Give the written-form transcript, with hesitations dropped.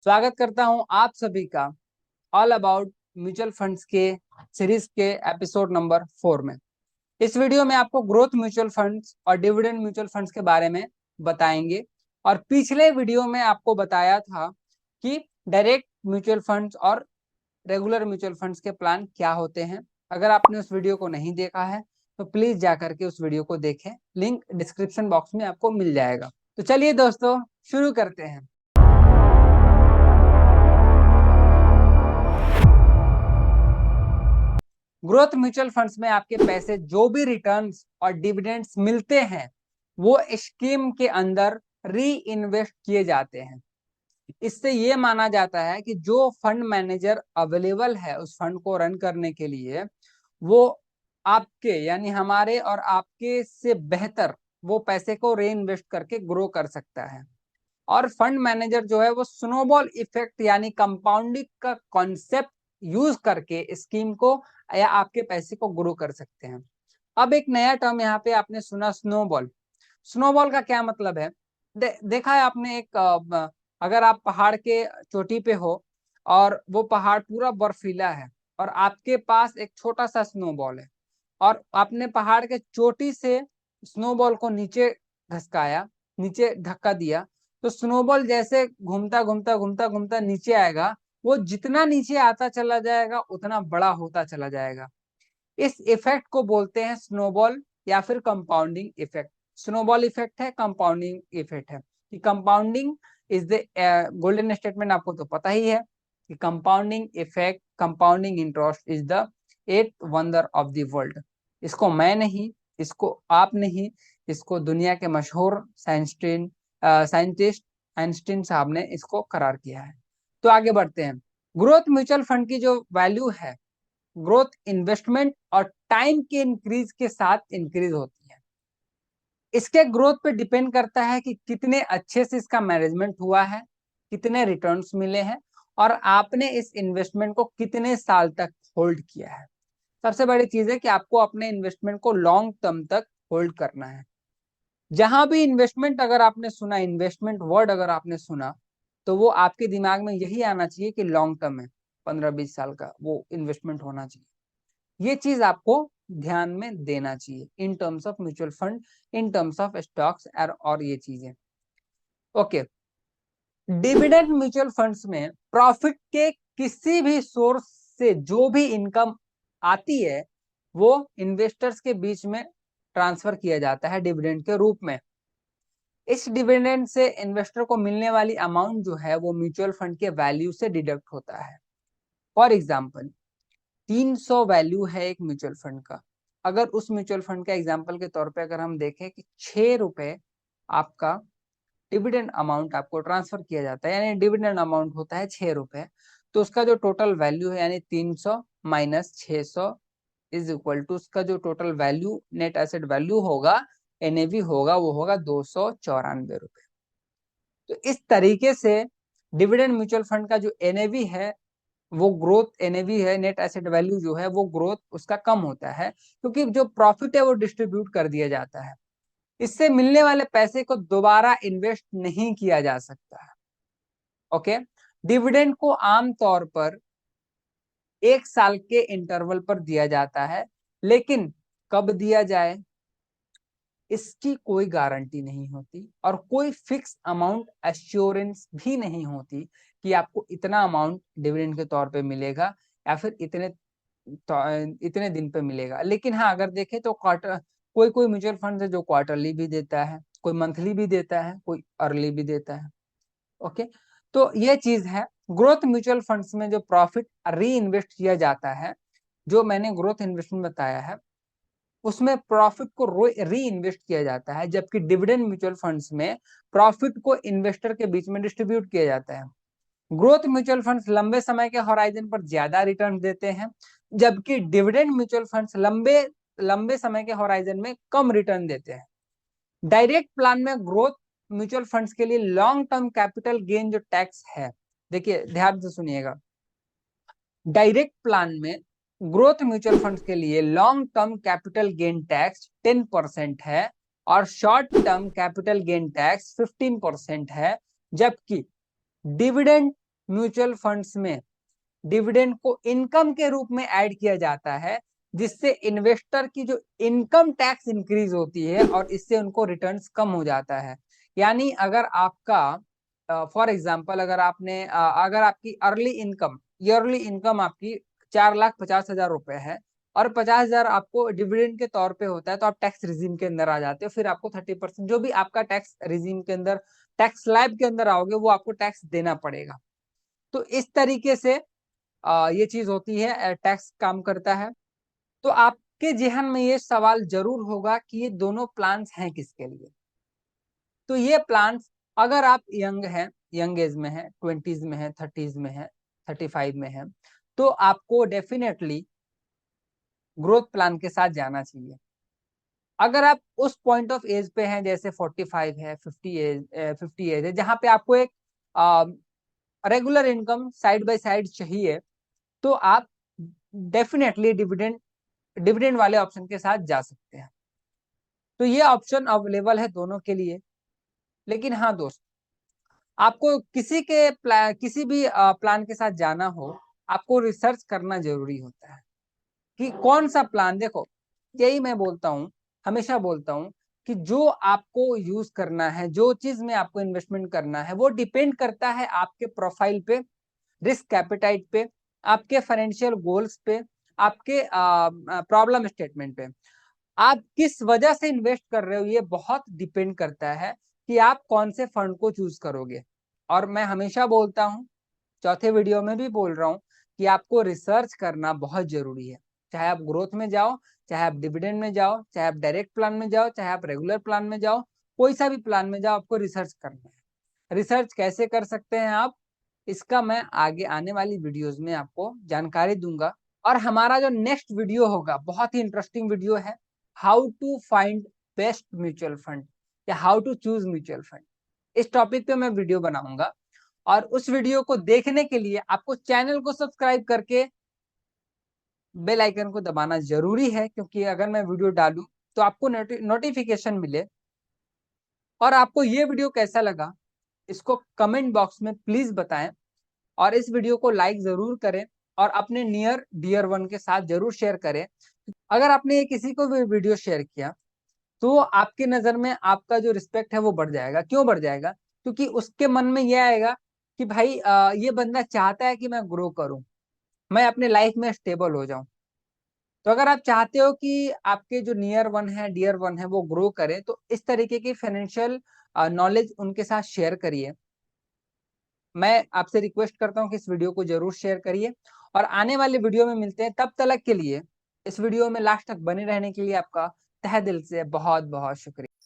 स्वागत करता हूं आप सभी का ऑल अबाउट म्यूचुअल फंड्स के सीरीज के एपिसोड नंबर 4 में। इस वीडियो में आपको ग्रोथ म्यूचुअल फंड्स और डिविडेंड म्यूचुअल फंड्स के बारे में बताएंगे। और पिछले वीडियो में आपको बताया था कि डायरेक्ट म्यूचुअल फंड्स और रेगुलर म्यूचुअल फंड्स के प्लान क्या होते हैं। अगर आपने उस वीडियो को नहीं देखा है तो प्लीज जाकर के उस वीडियो को देखें, लिंक डिस्क्रिप्शन बॉक्स में आपको मिल जाएगा। तो चलिए दोस्तों, शुरू करते हैं। ग्रोथ म्यूचुअल फंड्स में आपके पैसे जो भी रिटर्न्स और डिविडेंड्स मिलते हैं वो स्कीम के अंदर री इन्वेस्ट किए जाते हैं। इससे ये माना जाता है कि जो फंड मैनेजर अवेलेबल है उस फंड को रन करने के लिए, वो आपके यानी हमारे और आपके से बेहतर वो पैसे को री इन्वेस्ट करके ग्रो कर सकता है। और फंड मैनेजर जो है वो स्नोबॉल इफेक्ट यानी कंपाउंडिंग का कॉन्सेप्ट यूज करके स्कीम को या आपके पैसे को ग्रो कर सकते हैं। अब एक नया टर्म यहाँ पे आपने सुना, स्नोबॉल। स्नोबॉल का क्या मतलब है? देखा है आपने एक अगर आप पहाड़ के चोटी पे हो और वो पहाड़ पूरा बर्फीला है और आपके पास एक छोटा सा स्नोबॉल है और आपने पहाड़ के चोटी से स्नोबॉल को नीचे धसकाया, नीचे धक्का दिया, तो स्नोबॉल जैसे घूमता घूमता घूमता घूमता नीचे आएगा, वो जितना नीचे आता चला जाएगा उतना बड़ा होता चला जाएगा। इस इफेक्ट को बोलते हैं स्नोबॉल या फिर कंपाउंडिंग इफेक्ट। स्नोबॉल इफेक्ट है, कंपाउंडिंग इफेक्ट है। कि compounding is the golden statement, आपको तो पता ही है कि compounding effect, compounding interest is the eight wonder of the world. इसको मैं नहीं, इसको आप नहीं, इसको दुनिया के मशहूर साइंटिस्ट आइंस्टीन साहब ने इसको करार किया है। तो आगे बढ़ते हैं। ग्रोथ म्यूचुअल फंड की जो वैल्यू है, ग्रोथ इन्वेस्टमेंट और टाइम के इंक्रीज के साथ इंक्रीज होती है। इसके ग्रोथ पे डिपेंड करता है कि कितने अच्छे से इसका मैनेजमेंट हुआ है, कितने रिटर्न्स मिले हैं और आपने इस इन्वेस्टमेंट को कितने साल तक होल्ड किया है। सबसे बड़ी चीज है कि आपको अपने इन्वेस्टमेंट को लॉन्ग टर्म तक होल्ड करना है। जहां भी इन्वेस्टमेंट अगर आपने सुना, इन्वेस्टमेंट वर्ड अगर आपने सुना, तो वो आपके दिमाग में यही आना चाहिए कि लॉन्ग टर्म है, 15-20 साल का वो इन्वेस्टमेंट होना चाहिए। ये चीज आपको ध्यान में देना चाहिए in terms of mutual fund, in terms of stocks और ये चीजें। ओके। डिविडेंड म्यूचुअल फंड्स में प्रॉफिट के किसी भी सोर्स से जो भी इनकम आती है वो इन्वेस्टर्स के बीच में ट्रांसफर किया जाता है डिविडेंड के रूप में। इस डिविडेंड से इन्वेस्टर को मिलने वाली अमाउंट जो है वो म्यूचुअल फंड के वैल्यू से डिडक्ट होता है। फॉर एग्जाम्पल, 300 वैल्यू है एक म्यूचुअल फंड का। अगर उस म्यूचुअल फंड का एग्जांपल के तौर पे अगर हम देखें कि 6 रुपए आपका डिविडेंड अमाउंट आपको ट्रांसफर किया जाता है, यानी डिविडेंड अमाउंट होता है 6 रुपए, तो उसका जो टोटल वैल्यू है यानी 300 माइनस 600 इज इक्वल टू उसका जो total value, net asset value होगा, एनएवी होगा, वो होगा 294 रुपए। तो इस तरीके से डिविडेंड म्यूचुअल फंड का जो एनएवी है, वो ग्रोथ एनएवी है, नेट एसेट वैल्यू जो है वो ग्रोथ उसका कम होता है, क्योंकि जो प्रॉफिट है वो डिस्ट्रीब्यूट कर दिया जाता है। इससे मिलने वाले पैसे को दोबारा इन्वेस्ट नहीं किया जा सकता है। ओके। डिविडेंड को आमतौर पर 1 साल के इंटरवल पर दिया जाता है, लेकिन कब दिया जाए इसकी कोई गारंटी नहीं होती और कोई फिक्स अमाउंट एश्योरेंस भी नहीं होती कि आपको इतना अमाउंट डिविडेंड के तौर पे मिलेगा या फिर इतने दिन पे मिलेगा। लेकिन हाँ, अगर देखें तो क्वार्टर, कोई कोई म्यूचुअल फंड है जो क्वार्टरली भी देता है, कोई मंथली भी देता है, कोई अर्ली भी देता है। ओके। तो ये चीज है। ग्रोथ म्यूचुअल फंड्स में जो प्रॉफिट री इन्वेस्ट किया जाता है, जो मैंने ग्रोथ इन्वेस्टमेंट बताया है, उसमें प्रॉफिट को री इन्वेस्ट किया जाता है, जबकि डिविडेंड म्यूचुअल फंड्स में प्रॉफिट को इन्वेस्टर के बीच में डिस्ट्रीब्यूट किया जाता है। ग्रोथ म्यूचुअल फंड्स लंबे समय के होराइजन पर ज्यादा रिटर्न देते हैं, जबकि डिविडेंड म्यूचुअल फंड्स लंबे लंबे समय के होराइजन में कम रिटर्न देते हैं। डायरेक्ट प्लान में ग्रोथ म्यूचुअल फंड्स के लिए लॉन्ग टर्म कैपिटल गेन जो टैक्स है, देखिए ध्यान से सुनिएगा, डायरेक्ट प्लान में ग्रोथ म्यूचुअल फंड्स के लिए long term capital gain tax 10% है और short term capital gain tax 15% है, जबकि डिविडेंड म्यूचुअल फंड्स में डिविडेंड को इनकम के रूप में ऐड किया जाता है, जिससे इन्वेस्टर की जो इनकम टैक्स इंक्रीज होती है और इससे उनको रिटर्न्स कम हो जाता है। यानी अगर आपका फॉर एग्जांपल अगर आपकी ईयरली इनकम आपकी 4,50,000 रुपए है और 50,000 आपको डिविडेंड के तौर पे होता है, तो आप टैक्स रिजीम के अंदर आ जाते हो। फिर आपको 30% जो भी आपका टैक्स रिजीम के अंदर, टैक्स स्लैब के अंदर आओगे, वो आपको टैक्स देना पड़ेगा। तो इस तरीके से ये चीज होती है, टैक्स काम करता है। तो आपके जेहन में ये सवाल जरूर होगा कि ये दोनों प्लान्स हैं किसके लिए। तो ये प्लान्स अगर आप यंग एज में है, 20s में है, 30s में है, 35 में है, तो आपको डेफिनेटली ग्रोथ प्लान के साथ जाना चाहिए। अगर आप उस पॉइंट ऑफ एज पे हैं, जैसे 45 है, 50 एज है, जहां पे आपको एक regular income side by side चाहिए, तो आप डेफिनेटली डिविडेंड वाले ऑप्शन के साथ जा सकते हैं। तो ये ऑप्शन अवेलेबल है दोनों के लिए। लेकिन हाँ दोस्त, आपको किसी भी प्लान के साथ जाना हो, आपको रिसर्च करना जरूरी होता है कि कौन सा प्लान। देखो, यही मैं बोलता हूँ, हमेशा बोलता हूँ कि जो आपको यूज करना है, जो चीज में आपको इन्वेस्टमेंट करना है, वो डिपेंड करता है आपके प्रोफाइल पे, रिस्क एपेटाइट पे, आपके फाइनेंशियल गोल्स पे, आपके प्रॉब्लम स्टेटमेंट पे। आप किस वजह से इन्वेस्ट कर रहे हो, ये बहुत डिपेंड करता है कि आप कौन से फंड को चूज करोगे। और मैं हमेशा बोलता हूँ, चौथे वीडियो में भी बोल रहा हूँ, कि आपको रिसर्च करना बहुत जरूरी है। चाहे आप ग्रोथ में जाओ, चाहे आप डिविडेंड में जाओ, चाहे आप डायरेक्ट प्लान में जाओ, चाहे आप रेगुलर प्लान में जाओ, कोई सा भी प्लान में जाओ, आपको रिसर्च करना है। रिसर्च कैसे कर सकते हैं आप, इसका मैं आगे आने वाली वीडियोस में आपको जानकारी दूंगा। और हमारा जो नेक्स्ट वीडियो होगा, बहुत ही इंटरेस्टिंग वीडियो है, how to find best mutual fund या how to choose mutual fund. इस टॉपिक पे मैं वीडियो बनाऊंगा, और उस वीडियो को देखने के लिए आपको चैनल को सब्सक्राइब करके बेल आइकन को दबाना जरूरी है, क्योंकि अगर मैं वीडियो डालूं तो आपको नोटिफिकेशन मिले। और आपको ये वीडियो कैसा लगा, इसको कमेंट बॉक्स में प्लीज बताएं, और इस वीडियो को लाइक जरूर करें, और अपने नियर डियर वन के साथ जरूर शेयर करें। अगर आपने ये किसी को भी वीडियो शेयर किया, तो आपके नजर में आपका जो रिस्पेक्ट है वो बढ़ जाएगा। क्यों बढ़ जाएगा? क्योंकि उसके मन में ये आएगा कि भाई ये बंदा चाहता है कि मैं ग्रो करूं, मैं अपने लाइफ में स्टेबल हो जाऊं। तो अगर आप चाहते हो कि आपके जो नियर वन है, डियर वन है, वो ग्रो करें, तो इस तरीके की फाइनेंशियल नॉलेज उनके साथ शेयर करिए। मैं आपसे रिक्वेस्ट करता हूँ कि इस वीडियो को जरूर शेयर करिए, और आने वाले वीडियो में मिलते हैं। तब तक के लिए इस वीडियो में लास्ट तक बने रहने के लिए आपका तहे दिल से बहुत बहुत शुक्रिया।